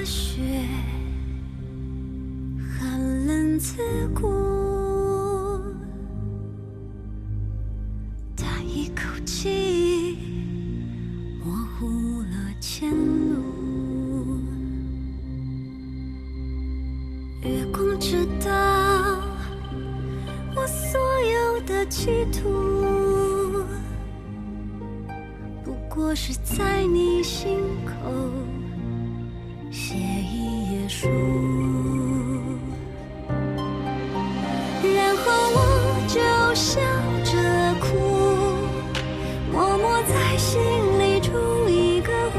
雪，寒冷刺骨。叹一口气，模糊了前路。月光知道我所有的企图，不过是在你心口写一页书，然后我就笑着哭，默默在心里筑一个湖，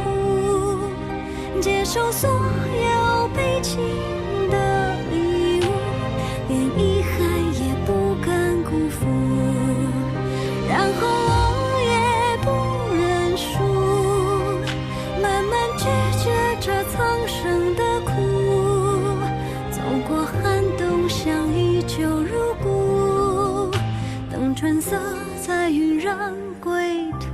接受所有悲情的礼物，连遗憾也不敢辜负，然后我也不认输，慢慢拒绝这苍生的苦，走过寒冬像依旧如故，等春色再晕染归途。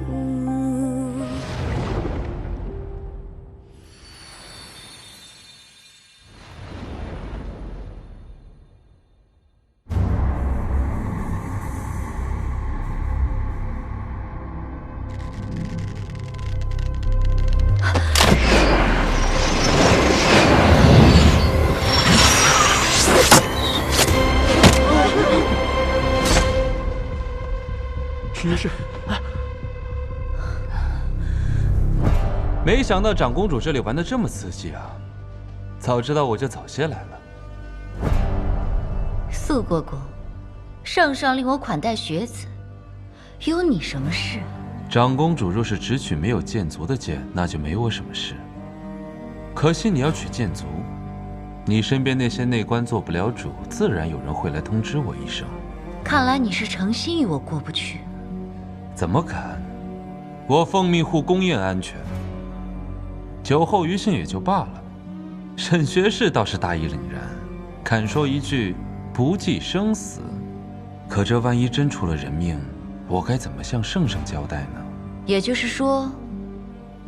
没事。没想到长公主这里玩的这么刺激啊！早知道我就早些来了。素国公，圣上令我款待学子，有你什么事？长公主若是只娶没有剑族的剑，那就没我什么事。可惜你要娶剑族，你身边那些内官做不了主，自然有人会来通知我一声。看来你是诚心与我过不去。怎么敢？我奉命护宫宴安全，酒后余兴也就罢了。沈学士倒是大义凛然，敢说一句不计生死。可这万一真出了人命，我该怎么向圣上交代呢？也就是说，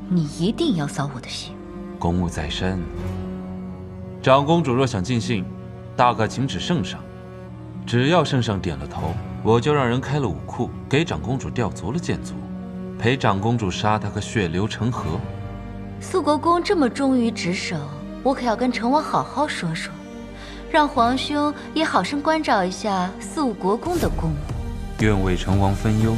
你一定要扫我的兴。公务在身，长公主若想尽兴，大可请旨圣上。只要圣上点了头，我就让人开了武库，给长公主调足了剑族，陪长公主杀她个血流成河。素国公这么忠于职守，我可要跟成王好好说说，让皇兄也好生关照一下素国公的公务。愿为成王分忧。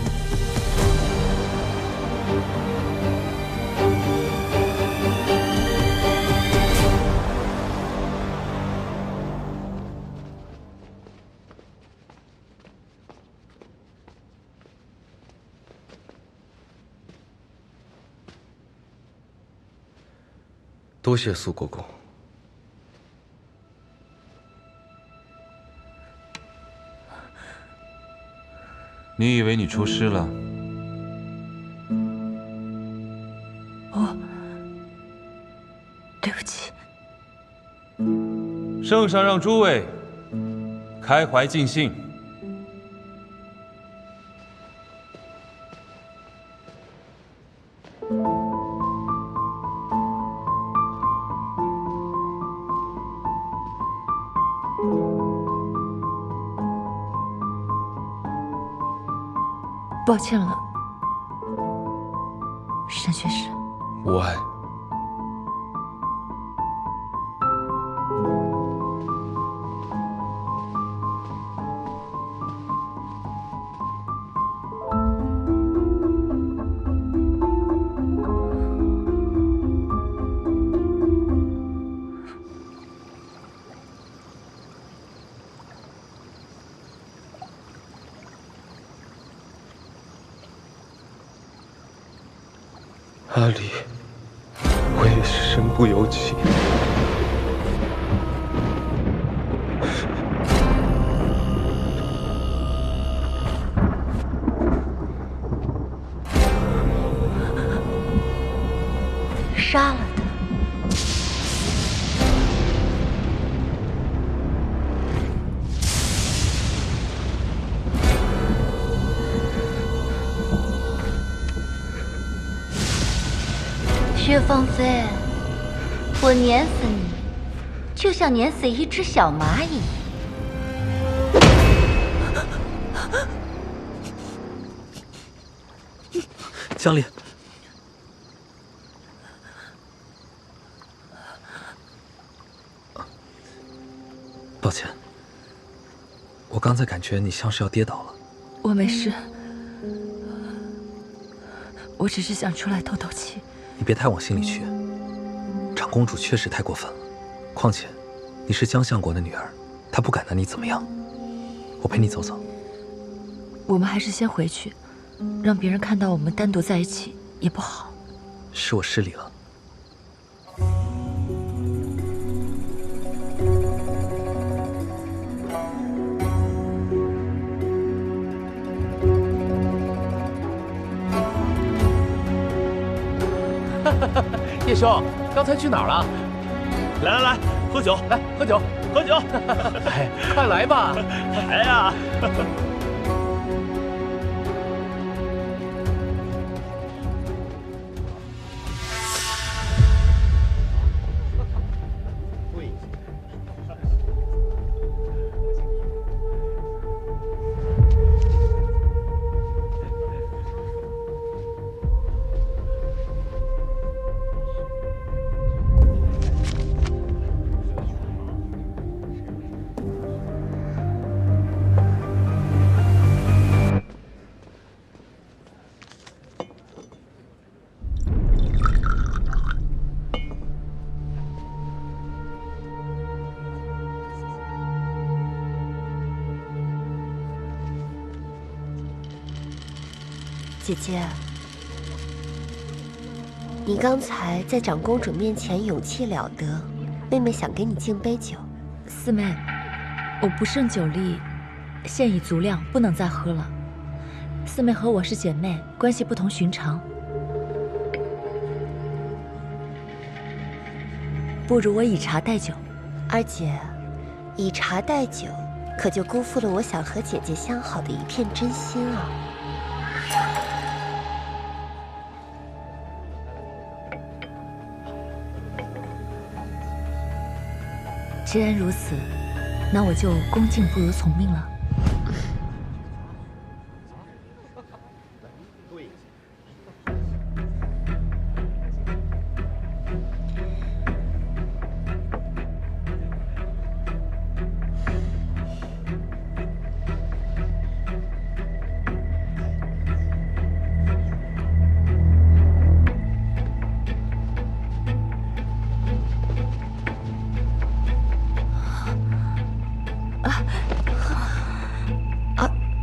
多谢苏国公。你以为你出师了？对不起。圣上让诸位开怀尽兴。抱歉了，沈学士。无碍。阿离，我也是身不由己。杀了他。薛芳菲，我碾死你，就像碾死一只小蚂蚁。江离，抱歉，我刚才感觉你像是要跌倒了。我没事，我只是想出来透透气。你别太往心里去，长公主确实太过分了。况且，你是江相国的女儿，她不敢拿你怎么样。我陪你走走。我们还是先回去，让别人看到我们单独在一起也不好。是我失礼了。叶兄，刚才去哪儿了？来，喝酒，来喝酒，喝酒！哎，快来吧！来呀！姐姐，你刚才在长公主面前勇气了得，妹妹想给你敬杯酒。四妹，我不胜酒力，现已足量，不能再喝了。四妹和我是姐妹，关系不同寻常，不如我以茶代酒。二姐，以茶代酒，可就辜负了我想和姐姐相好的一片真心啊！既然如此，那我就恭敬不如从命了。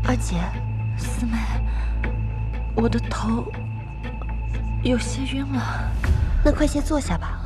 二姐，四妹，我的头有些晕了。那快先坐下吧。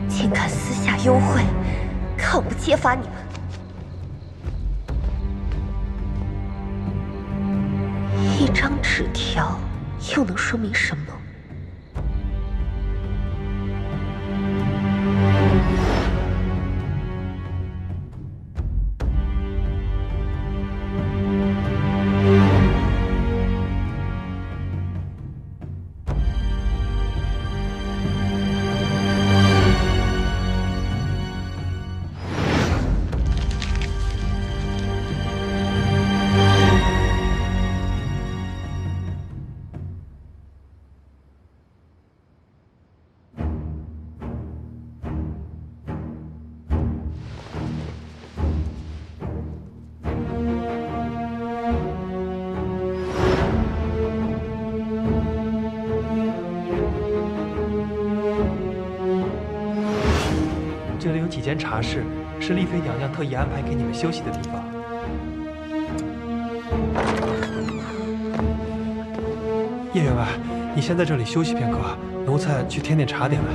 竟敢私下幽会，看我不揭发你们！一张纸条又能说明什么？这里有几间茶室，是丽妃娘娘特意安排给你们休息的地方。叶员外，你先在这里休息片刻，奴才去添点茶点来。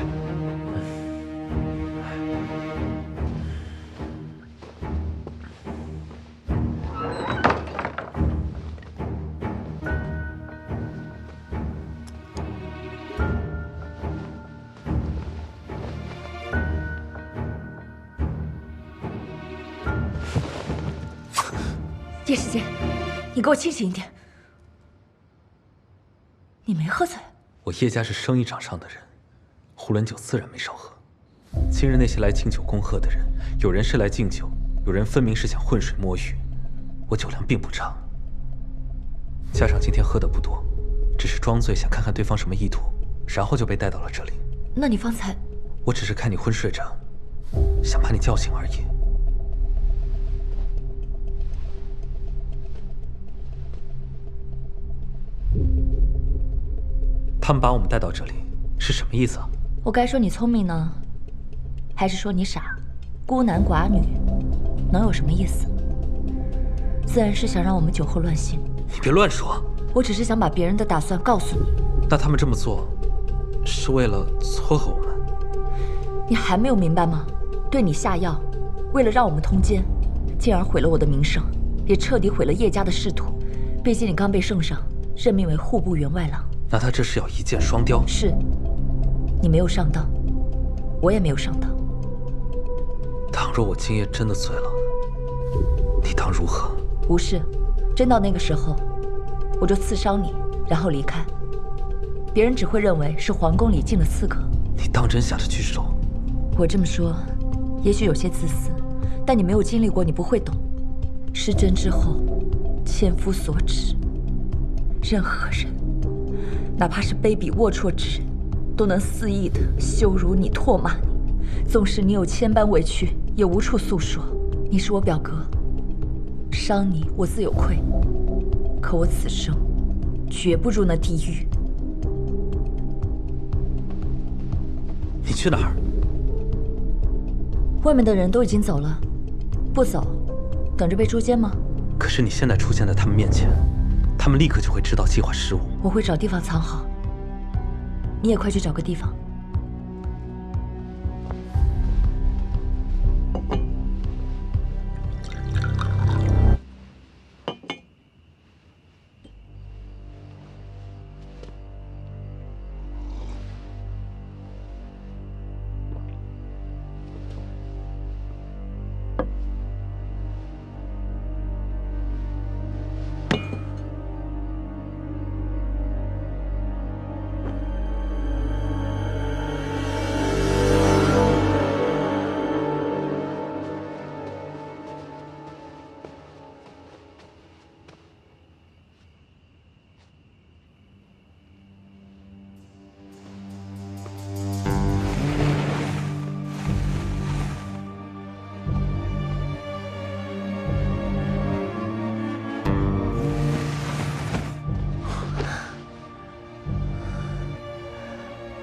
叶世杰，你给我清醒一点！你没喝醉？我叶家是生意场上的人，胡伦酒自然没少喝。今日那些来敬酒恭贺的人，有人是来敬酒，有人分明是想浑水摸鱼。我酒量并不差，加上今天喝的不多，只是装醉想看看对方什么意图，然后就被带到了这里。那你方才……我只是看你昏睡着，想把你叫醒而已。他们把我们带到这里是什么意思啊？我该说你聪明呢，还是说你傻？孤男寡女，能有什么意思？自然是想让我们酒后乱性。你别乱说！我只是想把别人的打算告诉你。那他们这么做，是为了撮合我们？你还没有明白吗？对你下药，为了让我们通奸，进而毁了我的名声，也彻底毁了叶家的仕途。毕竟你刚被圣上任命为户部员外郎。那他这是要一箭双雕？是，你没有上当，我也没有上当。倘若我今夜真的醉了，你当如何？无事，真到那个时候，我就刺伤你，然后离开。别人只会认为是皇宫里进了刺客。你当真下得去手？我这么说，也许有些自私，但你没有经历过，你不会懂。失贞之后，千夫所指，任何人。哪怕是卑鄙龌龊之人，都能肆意的羞辱你、唾骂你。纵使你有千般委屈，也无处诉说。你是我表哥，伤你我自有愧。可我此生绝不入那地狱。你去哪儿？外面的人都已经走了，不走，等着被捉奸吗？可是你现在出现在他们面前，他们立刻就会知道计划失误。我会找地方藏好，你也快去找个地方。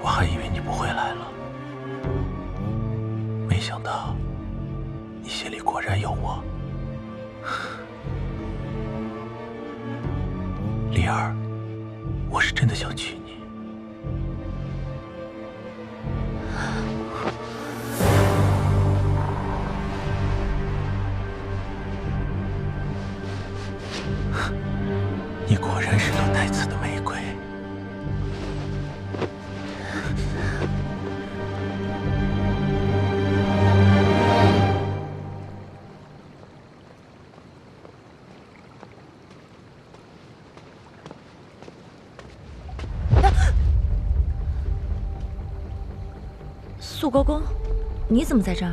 我还以为你不会来了，没想到你心里果然有我。丽儿，我是真的想娶你。你果然是朵带刺的玫瑰。肃国公，你怎么在这儿？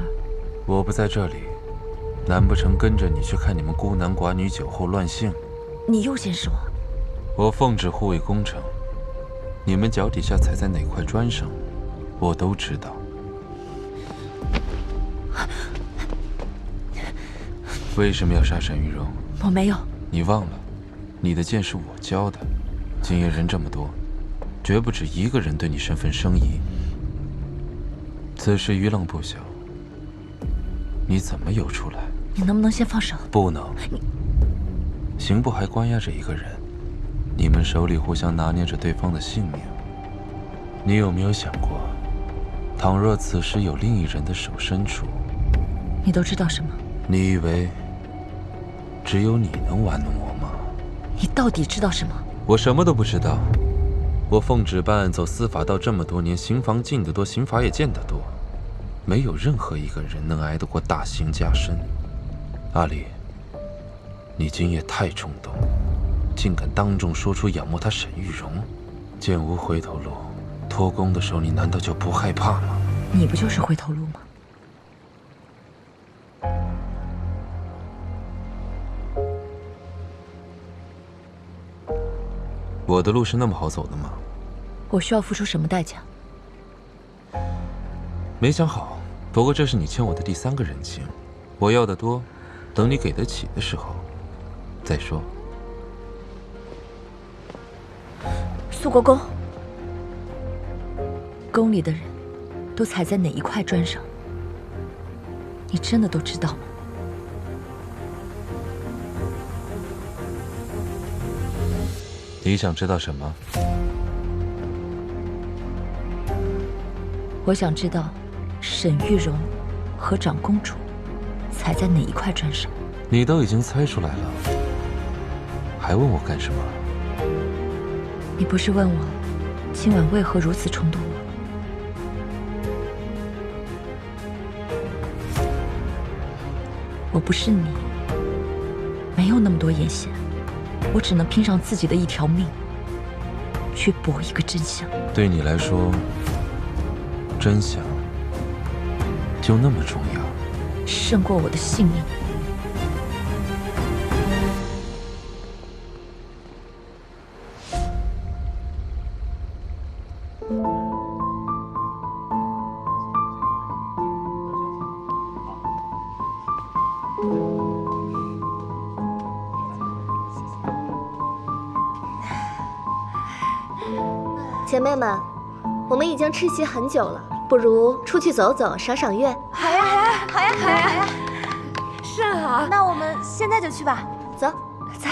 我不在这里，难不成跟着你去看你们孤男寡女酒后乱性？你又监视我？我奉旨护卫宫城，你们脚底下踩在哪块砖上，我都知道。为什么要杀沈玉荣？我没有。你忘了，你的剑是我教的。今夜人这么多，绝不止一个人对你身份生疑。此事余愣不小，你怎么游出来？你能不能先放手？不能。刑部还关押着一个人，你们手里互相拿捏着对方的性命。你有没有想过，倘若此时有另一人的手伸出，你都知道什么？你以为只有你能玩弄我吗？你到底知道什么？我什么都不知道。我奉旨办案走司法道这么多年，刑房进得多，刑罚也见得多，没有任何一个人能挨得过大刑加身。阿里，你今夜太冲动，竟敢当众说出仰慕他沈玉荣，剑无回头路，托公的时候你难道就不害怕吗？你不就是回头路吗？我的路是那么好走的吗？我需要付出什么代价？没想好，不过这是你欠我的第3个人情，我要的多，等你给得起的时候再说。苏国公，宫里的人都踩在哪一块砖上？你真的都知道吗？你想知道什么？我想知道沈玉荣和长公主踩在哪一块砖上。你都已经猜出来了，还问我干什么？你不是问我今晚为何如此冲动吗？我不是你，没有那么多眼线，我只能拼上自己的一条命，去搏一个真相。对你来说，真相就那么重要？胜过我的性命。姐妹们，我们已经吃席很久了，不如出去走走，赏赏月。好呀，好呀，好呀，好呀，是啊。那我们现在就去吧。走，走。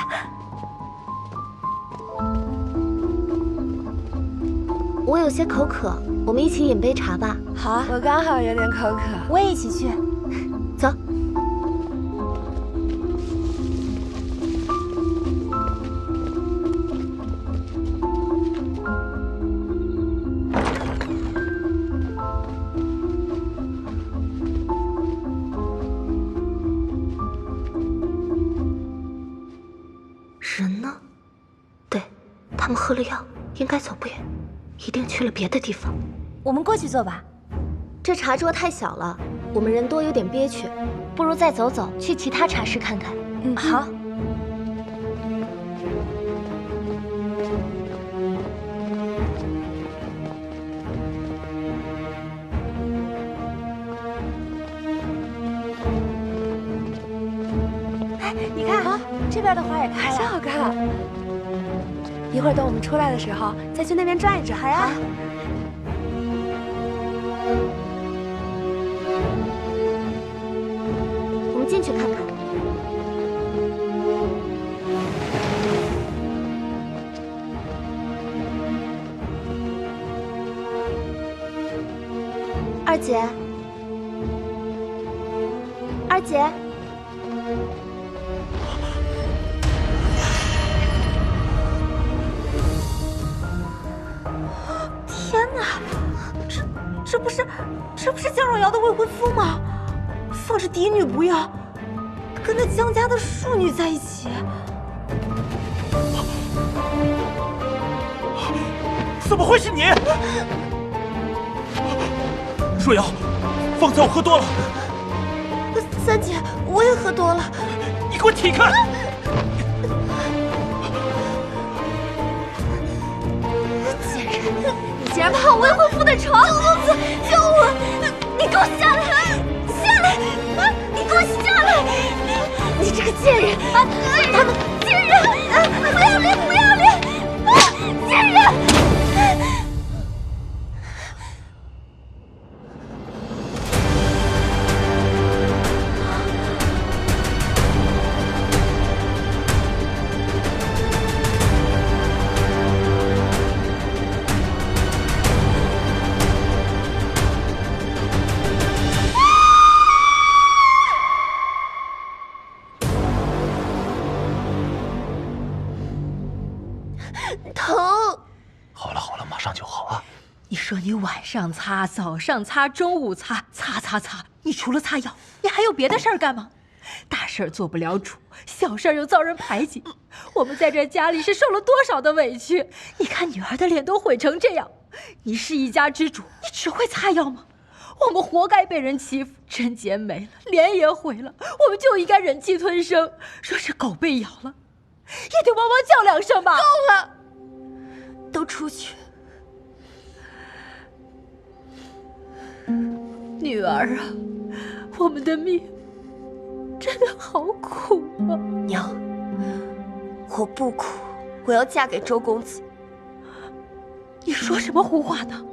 我有些口渴，我们一起饮杯茶吧。好啊，我刚好有点口渴，我也一起去。走。人呢？对，他们喝了药，应该走不远，一定去了别的地方。我们过去坐吧。这茶桌太小了，我们人多有点憋屈，不如再走走，去其他茶室看看。嗯，好。哎，你看啊，这边的花也开了，真好看。一会儿等我们出来的时候，再去那边转一转。好呀。我们进去看看。二姐，二姐。天哪，这不是江若瑶的未婚夫吗？放着嫡女不要，跟那江家的庶女在一起。怎么会是你？若瑶，方才我喝多了。三姐，我也喝多了。你给我起开！贱人，你竟然爬我未婚夫的床！九公子，救我！你给我下来！下来！你给我下来！你这个贱人！他们贱人！不要脸！不要脸！贱人！你说你晚上擦，早上擦，中午擦，擦，你除了擦药，你还有别的事儿干吗？大事儿做不了主，小事儿又遭人排挤，我们在这家里是受了多少的委屈？你看女儿的脸都毁成这样，你是一家之主，你只会擦药吗？我们活该被人欺负，贞洁没了，脸也毁了，我们就应该忍气吞声。说是狗被咬了，也得汪汪叫两声吧。够了，都出去。女儿啊，我们的命真的好苦啊！娘，我不苦，我要嫁给周公子。你说什么胡话呢？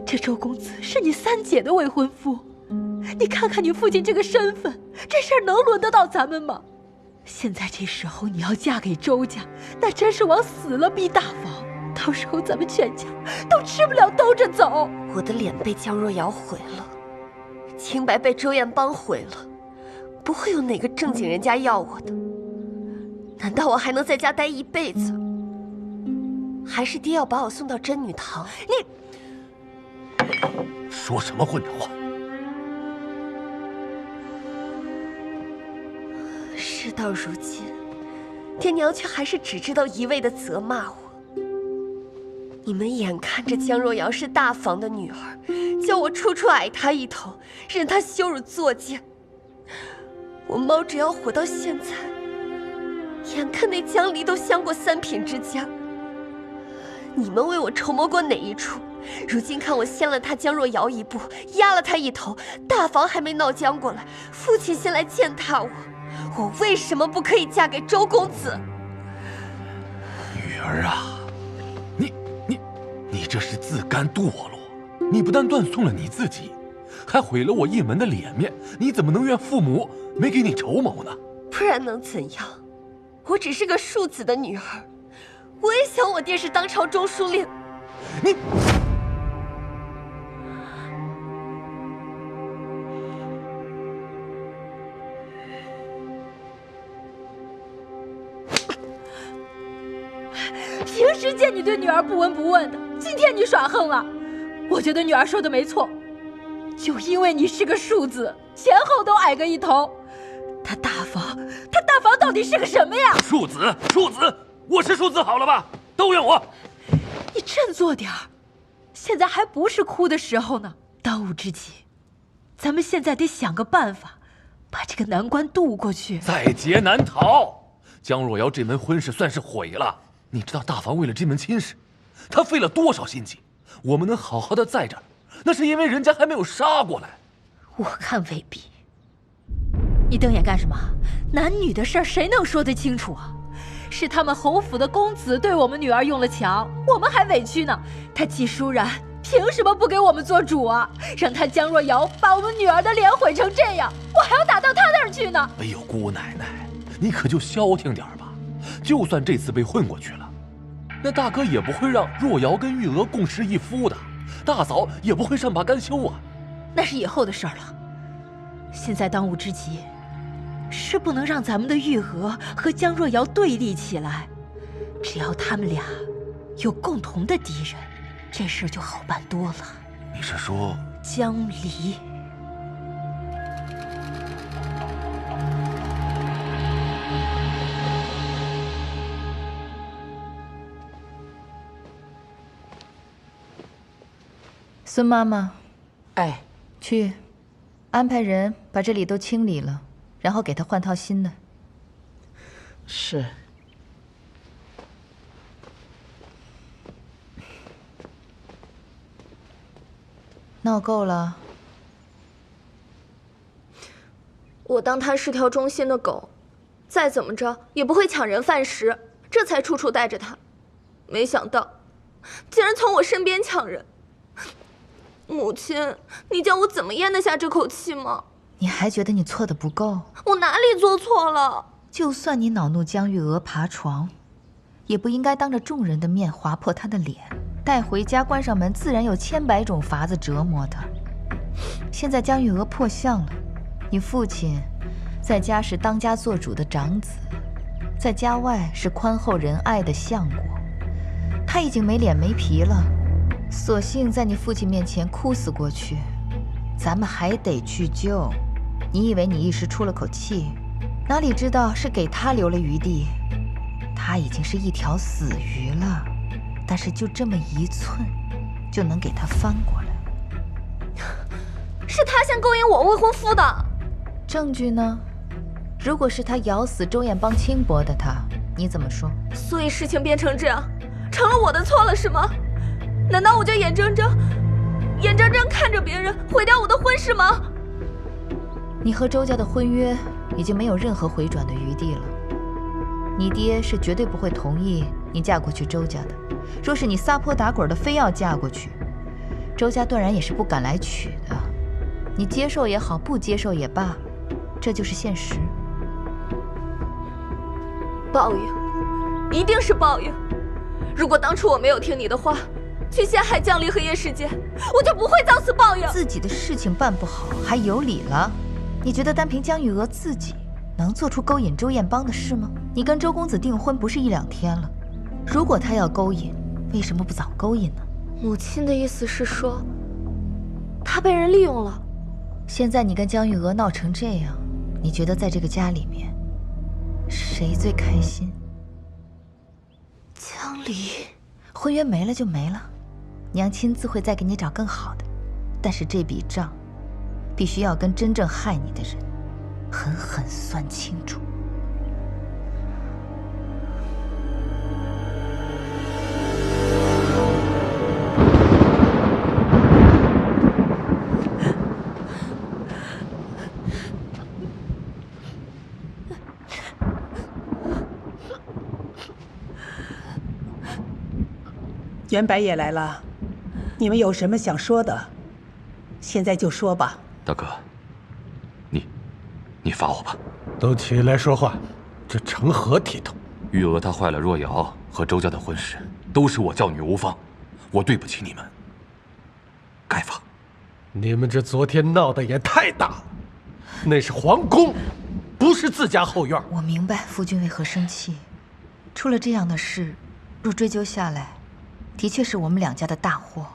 这周公子是你三姐的未婚夫，你看看你父亲这个身份，这事儿能轮得到咱们吗？现在这时候你要嫁给周家，那真是往死了逼大房，到时候咱们全家都吃不了兜着走。我的脸被江若瑶毁了，清白被周艳邦毁了，不会有哪个正经人家要我的。难道我还能在家待一辈子？还是爹要把我送到真女堂？你说什么混账话！事到如今，爹娘却还是只知道一味的责骂我。你们眼看着江若瑶是大房的女儿，叫我处处矮她一头，任她羞辱作践。我猫只要活到现在，眼看那江离都相过三品之家。你们为我筹谋过哪一出？如今看我先了他江若瑶一步，压了他一头，大房还没闹僵过来，父亲先来践踏我，我为什么不可以嫁给周公子？女儿啊，你这是自甘堕落，你不但断送了你自己，还毁了我一门的脸面，你怎么能怨父母没给你筹谋呢？不然能怎样？我只是个庶子的女儿，我也想我爹是当朝中书令。你。平时见你对女儿不闻不问的，今天你耍横了。我觉得女儿说的没错，就因为你是个庶子，前后都矮个一头。他大房到底是个什么呀？庶子，我是庶子好了吧？都怨我。你振作点儿，现在还不是哭的时候呢。当务之急，咱们现在得想个办法，把这个难关渡过去。在劫难逃，江若瑶这门婚事算是毁了。你知道大房为了这门亲事，他费了多少心机？我们能好好的在这儿，那是因为人家还没有杀过来。我看未必。你瞪眼干什么？男女的事儿谁能说得清楚啊？是他们侯府的公子对我们女儿用了强，我们还委屈呢。他季舒然凭什么不给我们做主啊？让他江若瑶把我们女儿的脸毁成这样，我还要打到他那儿去呢。哎呦，姑奶奶，你可就消停点吧。就算这次被混过去了，那大哥也不会让若瑶跟玉娥共侍一夫的，大嫂也不会善罢甘休啊。那是以后的事儿了。现在当务之急是不能让咱们的玉娥和江若瑶对立起来。只要他们俩有共同的敌人，这事就好办多了。你是说江离？孙妈妈，哎，去安排人把这里都清理了，然后给他换套新的。是。闹够了？我当他是条忠心的狗，再怎么着也不会抢人饭食，这才处处带着他。没想到，竟然从我身边抢人。母亲，你叫我怎么咽得下这口气吗？你还觉得你错的不够？我哪里做错了？就算你恼怒江玉娥爬床，也不应该当着众人的面划破她的脸，带回家关上门，自然有千百种法子折磨她。现在江玉娥破相了，你父亲在家是当家做主的长子，在家外是宽厚仁爱的相国，他已经没脸没皮了。索性在你父亲面前哭死过去，咱们还得去救。你以为你一时出了口气，哪里知道是给他留了余地。他已经是一条死鱼了，但是就这么1寸，就能给他翻过来。是他先勾引我未婚夫的。证据呢？如果是他咬死周彦邦轻薄的他，你怎么说？所以事情变成这样，成了我的错了是吗？难道我就眼睁睁看着别人毁掉我的婚事吗？你和周家的婚约已经没有任何回转的余地了。你爹是绝对不会同意你嫁过去周家的。若是你撒泼打滚的非要嫁过去，周家断然也是不敢来娶的。你接受也好，不接受也罢，这就是现实。报应，一定是报应。如果当初我没有听你的话，去陷害江离和叶世杰，我就不会遭此报应。自己的事情办不好，还有理了？你觉得单凭江玉娥自己能做出勾引周彦邦的事吗？你跟周公子订婚不是1、2天了，如果他要勾引，为什么不早勾引呢？母亲的意思是说，他被人利用了。现在你跟江玉娥闹成这样，你觉得在这个家里面，谁最开心？江离，婚约没了就没了，娘亲自会再给你找更好的，但是这笔账，必须要跟真正害你的人狠狠算清楚。袁白也来了，你们有什么想说的，现在就说吧。大哥，你罚我吧。都起来说话，这成何体统？玉娥她坏了若瑶和周家的婚事，都是我教女无方，我对不起你们，该罚。你们这昨天闹得也太大了，那是皇宫，不是自家后院。我明白夫君为何生气，出了这样的事，若追究下来，的确是我们2家的大祸，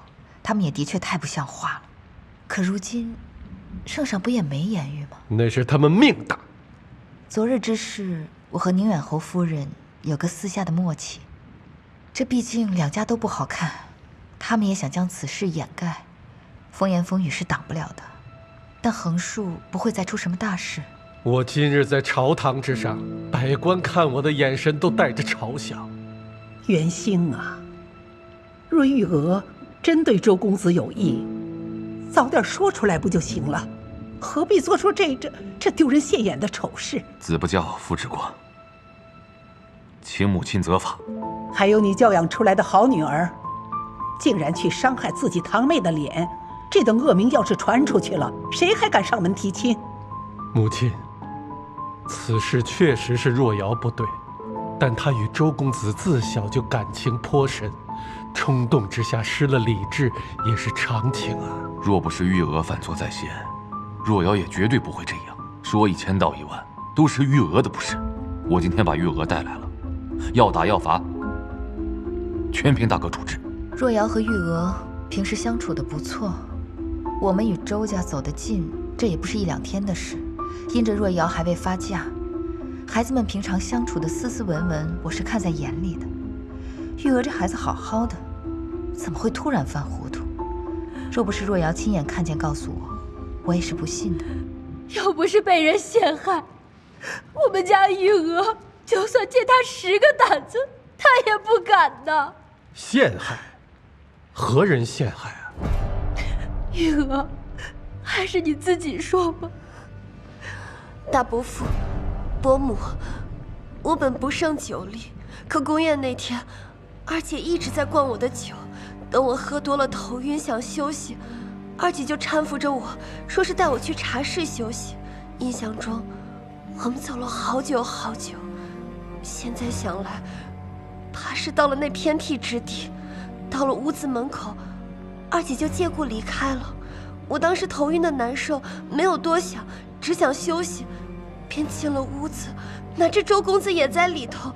他们也的确太不像话了。可如今，圣上不也没言语吗？那是他们命大。昨日之事，我和宁远侯夫人有个私下的默契。这毕竟2家都不好看，他们也想将此事掩盖，风言风语是挡不了的。但横竖不会再出什么大事。我今日在朝堂之上，百官看我的眼神都带着嘲笑。元兴啊，若玉娥真对周公子有意，早点说出来不就行了？何必做出这丢人现眼的丑事？子不教，父之过，请母亲责罚。还有你教养出来的好女儿，竟然去伤害自己堂妹的脸，这等恶名要是传出去了，谁还敢上门提亲？母亲，此事确实是若瑶不对，但她与周公子自小就感情颇深，冲动之下失了理智也是常情啊。若不是玉娥犯错在先，若瑶也绝对不会这样。说1000道1万，都是玉娥的不是。我今天把玉娥带来了，要打要罚，全凭大哥主旨。若瑶和玉娥平时相处的不错，我们与周家走得近，这也不是1、2天的事。因着若瑶还未发嫁，孩子们平常相处的斯斯文文，我是看在眼里的。玉娥这孩子好好的，怎么会突然犯糊涂？若不是若瑶亲眼看见告诉我，我也是不信的。要不是被人陷害，我们家玉娥就算借他10个胆子，他也不敢的。陷害？何人陷害啊？玉娥，还是你自己说吧。大伯父、伯母，我本不胜酒力，可宫宴那天，二姐一直在灌我的酒。等我喝多了头晕想休息，二姐就搀扶着我，说是带我去茶室休息。印象中，我们走了好久好久。现在想来，怕是到了那偏僻之地，到了屋子门口，二姐就借故离开了。我当时头晕的难受，没有多想，只想休息，便进了屋子。哪知周公子也在里头，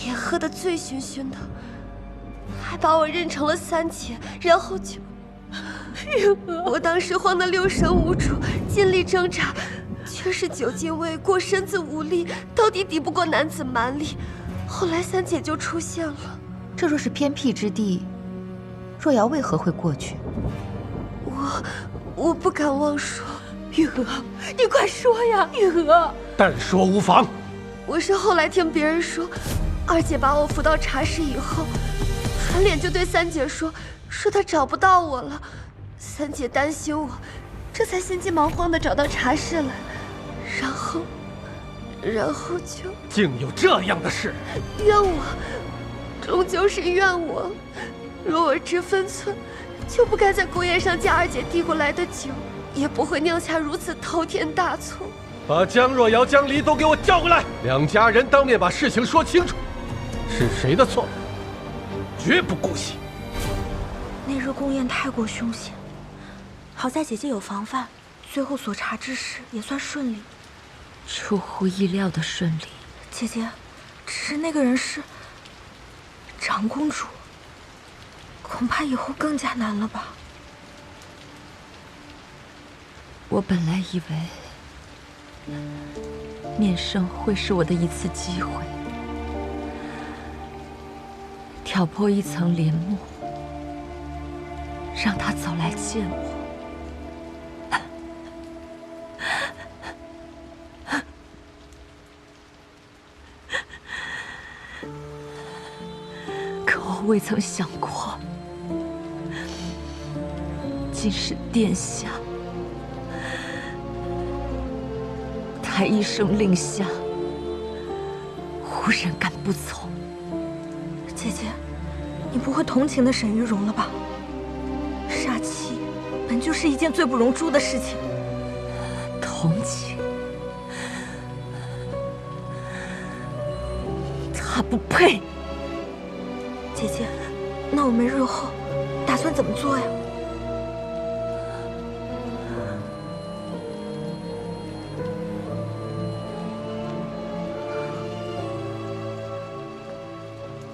也喝得醉醺醺的。还把我认成了三姐，然后就……我当时慌得六神无主，尽力挣扎，却是酒劲未过，身子无力，到底抵不过男子蛮力。后来三姐就出现了。这若是偏僻之地，若瑶为何会过去？我不敢妄说。玉娥，你快说呀，玉娥！但说无妨。我是后来听别人说，二姐把我扶到茶室以后，转脸就对三姐说她找不到我了。三姐担心我，这才心急忙慌地找到茶室来，然后就……竟有这样的事！怨我，终究是怨我。若我知分寸，就不该在宫宴上借二姐递过来的酒，也不会酿下如此滔天大错。把江若瑶、江离都给我叫过来，两家人当面把事情说清楚，是谁的错，绝不姑息。那日宫宴太过凶险，好在姐姐有防范，最后所查之事也算顺利。出乎意料的顺利。姐姐，只是那个人是长公主，恐怕以后更加难了吧？我本来以为面圣会是我的一次机会，挑破一层帘幕，让他早来见我。可我未曾想过，竟是殿下才一声令下，无人敢不从。姐姐，你不会同情的沈玉荣了吧？杀妻本就是一件罪不容诛的事情。同情？他不配。姐姐，那我们日后打算怎么做呀？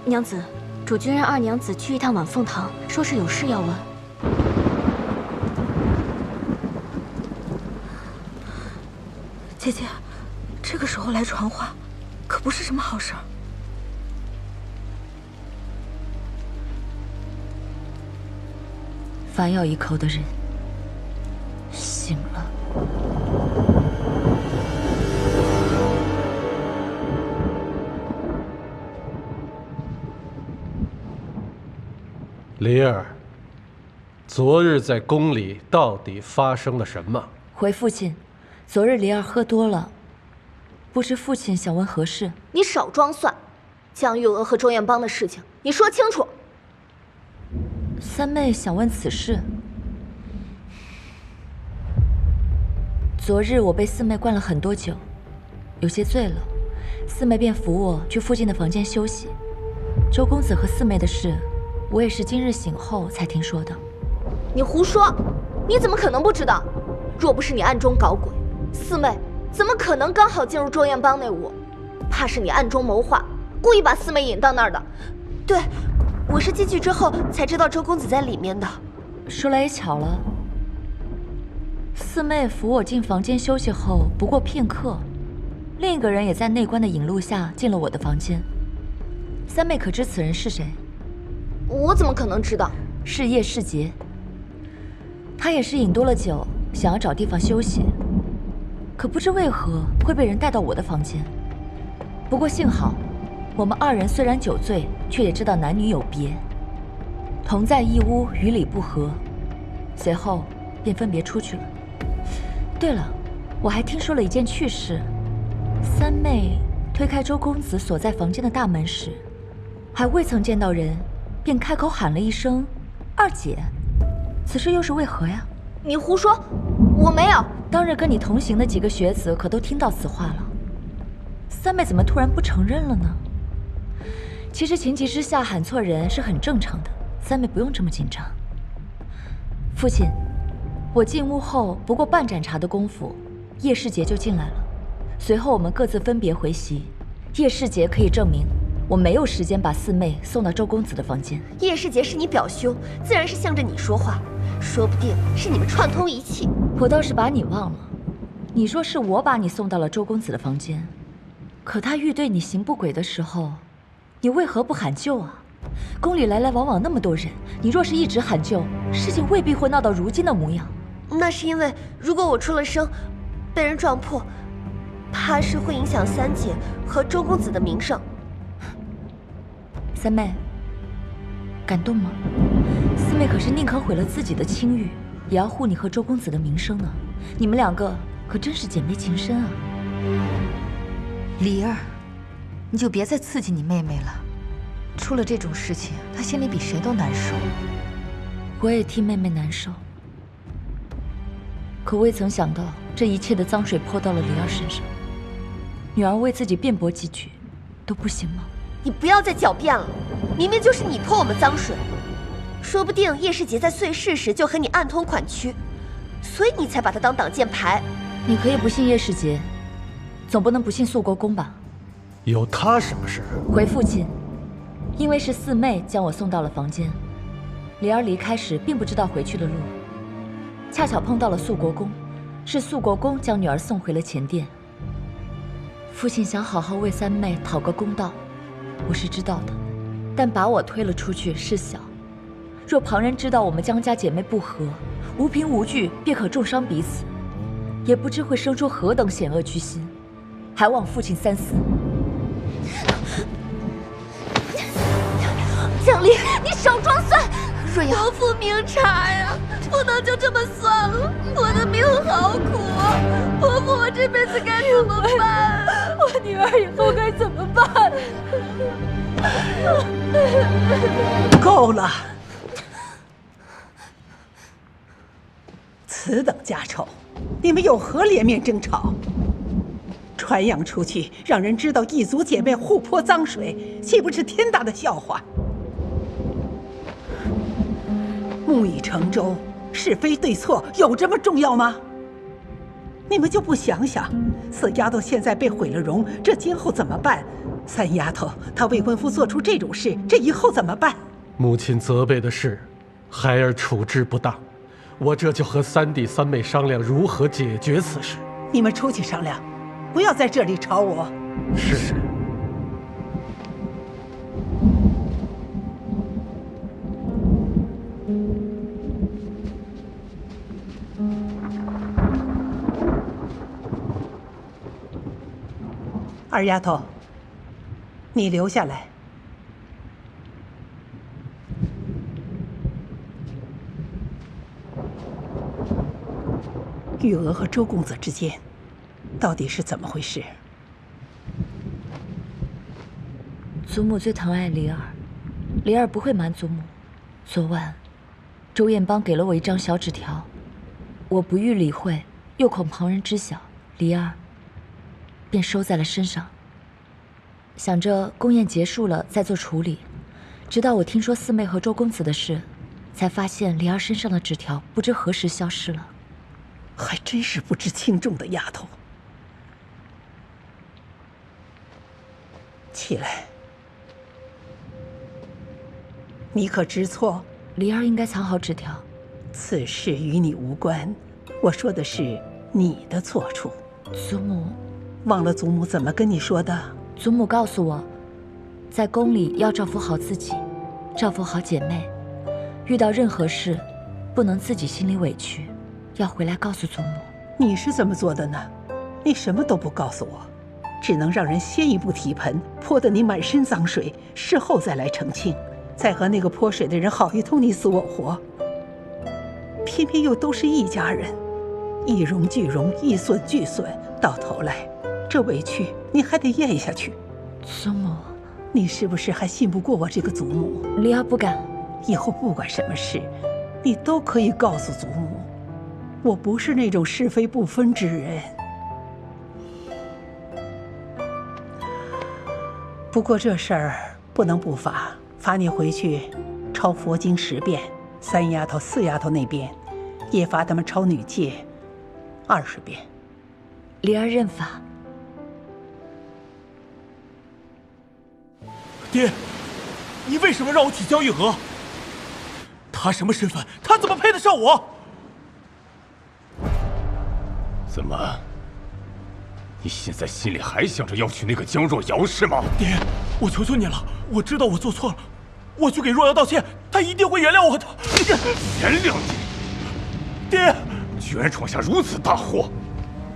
娘子，主君让二娘子去一趟晚凤堂，说是有事要问。姐姐，这个时候来传话，可不是什么好事儿。反咬一口的人醒了。离儿，昨日在宫里到底发生了什么？回父亲，昨日离儿喝多了，不知父亲想问何事？你少装蒜，江玉娥和周彦邦的事情，你说清楚。三妹想问此事。昨日我被四妹灌了很多酒，有些醉了，四妹便扶我去附近的房间休息。周公子和四妹的事，我也是今日醒后才听说的。你胡说！你怎么可能不知道？若不是你暗中搞鬼，四妹怎么可能刚好进入周彦邦那屋？怕是你暗中谋划，故意把四妹引到那儿的。对，我是进去之后才知道周公子在里面的。说来也巧了，四妹扶我进房间休息后，不过片刻，另一个人也在内官的引路下进了我的房间。三妹可知此人是谁？我怎么可能知道？是叶世杰。他也是饮多了酒，想要找地方休息，可不知为何会被人带到我的房间。不过幸好，我们二人虽然酒醉，却也知道男女有别，同在一屋，于理不合，随后便分别出去了。对了，我还听说了一件趣事：三妹推开周公子所在房间的大门时，还未曾见到人，便开口喊了一声“二姐”，此事又是为何呀？你胡说，我没有。当日跟你同行的几个学子可都听到此话了，三妹怎么突然不承认了呢？其实情急之下喊错人是很正常的，三妹不用这么紧张。父亲，我进屋后不过半盏茶的功夫，叶世杰就进来了。随后我们各自分别回席，叶世杰可以证明，我没有时间把四妹送到周公子的房间。叶世杰是你表兄，自然是向着你说话，说不定是你们串通一气。我倒是把你忘了，你说是我把你送到了周公子的房间，可他欲对你行不轨的时候，你为何不喊救啊？宫里来来往往那么多人，你若是一直喊救，事情未必会闹到如今的模样。那是因为如果我出了声，被人撞破，怕是会影响三姐和周公子的名声。三妹，感动吗？四妹可是宁可毁了自己的清誉，也要护你和周公子的名声呢。你们两个可真是姐妹情深啊！梨儿，你就别再刺激你妹妹了。出了这种事情，她心里比谁都难受。我也替妹妹难受，可未曾想到这一切的脏水泼到了梨儿身上。女儿为自己辩驳几句，都不行吗？你不要再狡辩了，明明就是你泼我们脏水，说不定叶世杰在碎尸时就和你暗通款曲，所以你才把他当挡箭牌。你可以不信叶世杰，总不能不信肃国公吧？有他什么事？回父亲，因为是四妹将我送到了房间，梨儿离开时并不知道回去的路，恰巧碰到了肃国公，是肃国公将女儿送回了前殿。父亲想好好为三妹讨个公道，我是知道的，但把我推了出去是小，若旁人知道我们江家姐妹不和，无凭无据便可重伤彼此，也不知会生出何等险恶居心，还望父亲三思。江离，你少装蒜！若瑶，国父明察呀，不能就这么算了。我的命好苦啊，伯父，我这辈子该怎么办？我女儿以后该怎么办？够了！此等家丑，你们有何脸面争吵？传扬出去，让人知道一族姐妹互泼脏水，岂不是天大的笑话？木已成舟，是非对错有这么重要吗？你们就不想想，四丫头现在被毁了容，这今后怎么办？三丫头她未婚夫做出这种事，这以后怎么办？母亲责备的是，孩儿处置不当，我这就和三弟三妹商量如何解决此事。你们出去商量，不要在这里吵我。是。二丫头，你留下来。玉娥和周公子之间，到底是怎么回事？祖母最疼爱梨儿，梨儿不会瞒祖母。昨晚，周彦邦给了我一张小纸条，我不予理会，又恐旁人知晓，梨儿便收在了身上。想着宫宴结束了再做处理，直到我听说四妹和周公子的事，才发现梨儿身上的纸条不知何时消失了。还真是不知轻重的丫头。起来，你可知错？梨儿应该藏好纸条。此事与你无关，我说的是你的错处。祖母，忘了祖母怎么跟你说的？祖母告诉我，在宫里要照顾好自己，照顾好姐妹，遇到任何事，不能自己心里委屈，要回来告诉祖母。你是怎么做的呢？你什么都不告诉我，只能让人先一步提盆，泼得你满身脏水，事后再来澄清，再和那个泼水的人好一通你死我活。偏偏又都是一家人，一荣俱荣，一损俱损，到头来，这委屈你还得咽下去。祖母，你是不是还信不过我这个祖母？梨儿不敢。以后不管什么事，你都可以告诉祖母，我不是那种是非不分之人。不过这事儿不能不罚，罚你回去抄佛经10遍，三丫头、四丫头那边也罚他们抄女戒20遍。梨儿认罚。爹，你为什么让我娶江玉娥？她什么身份？她怎么配得上我？怎么？你现在心里还想着要娶那个江若瑶是吗？爹，我求求你了，我知道我做错了，我去给若瑶道歉，她一定会原谅我的。原谅你？爹，居然闯下如此大祸，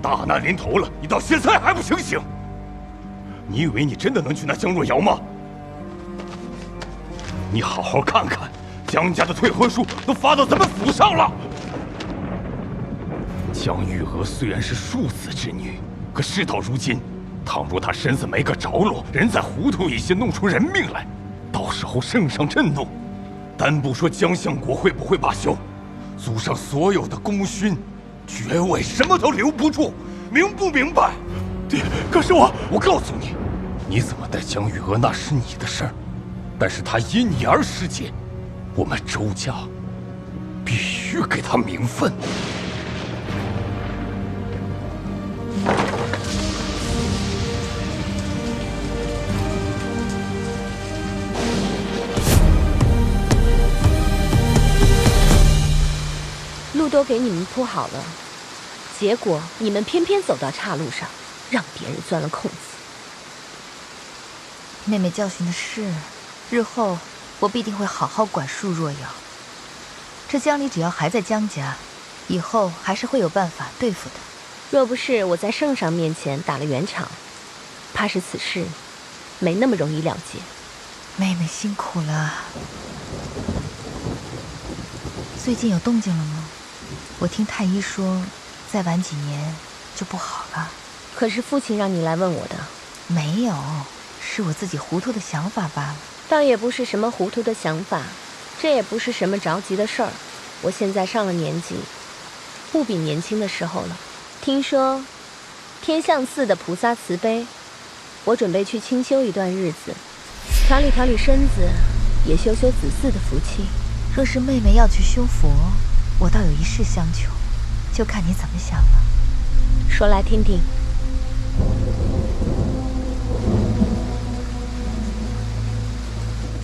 大难临头了，你到现在还不醒醒？你以为你真的能娶那江若瑶吗？你好好看看，江家的退婚书都发到咱们府上了。江玉娥虽然是庶子之女，可事到如今，倘若她身子没个着落，人再糊涂一些，弄出人命来，到时候圣上震怒，单不说江相国会不会罢休，祖上所有的功勋、爵位什么都留不住，明不明白？爹，可是我告诉你，你怎么待江玉娥那是你的事儿，但是她因你而失节，我们周家必须给她名分。路都给你们铺好了，结果你们偏偏走到岔路上，让别人钻了空子。妹妹教训的是，日后我必定会好好管束若瑶。这江离只要还在江家，以后还是会有办法对付的。若不是我在圣上面前打了圆场，怕是此事没那么容易了结。妹妹辛苦了。最近有动静了吗？我听太医说，再晚几年就不好了。可是父亲让你来问我的。没有，是我自己糊涂的想法罢了。倒也不是什么糊涂的想法，这也不是什么着急的事儿。我现在上了年纪，不比年轻的时候了。听说天相寺的菩萨慈悲，我准备去清修一段日子，调理调理身子，也修修子嗣的福气。若是妹妹要去修佛，我倒有一事相求，就看你怎么想了。说来听听。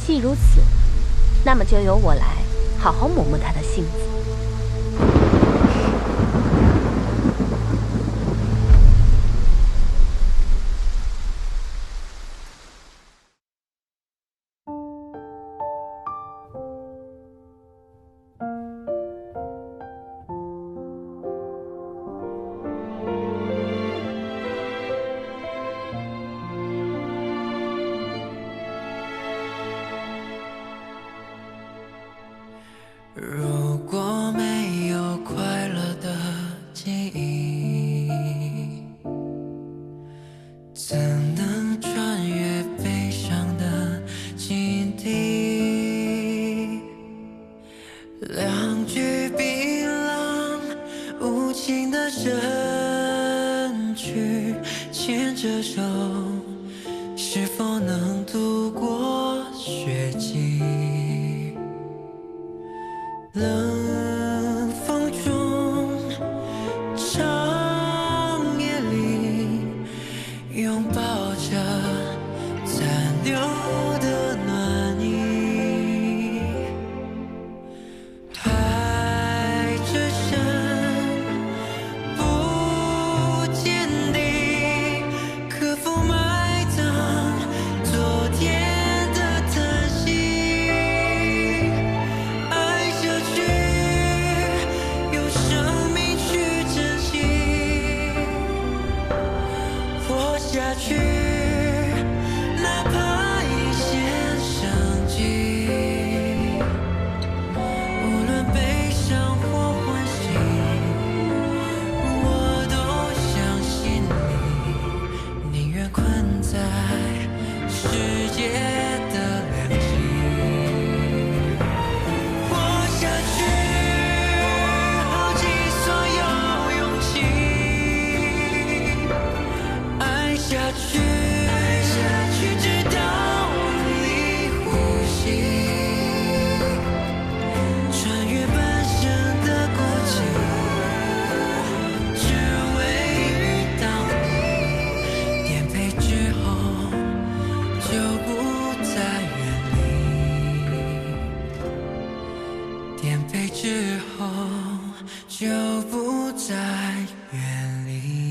既如此，那么就由我来好好磨磨他的性子。如果没有快乐的记忆，怎能穿越悲伤的境地？两句槟榔无情的身躯，牵着手，是否能度过雪季？冷风中，长夜里，拥抱着残留的暖意。爱之深，不见底，可否在远离。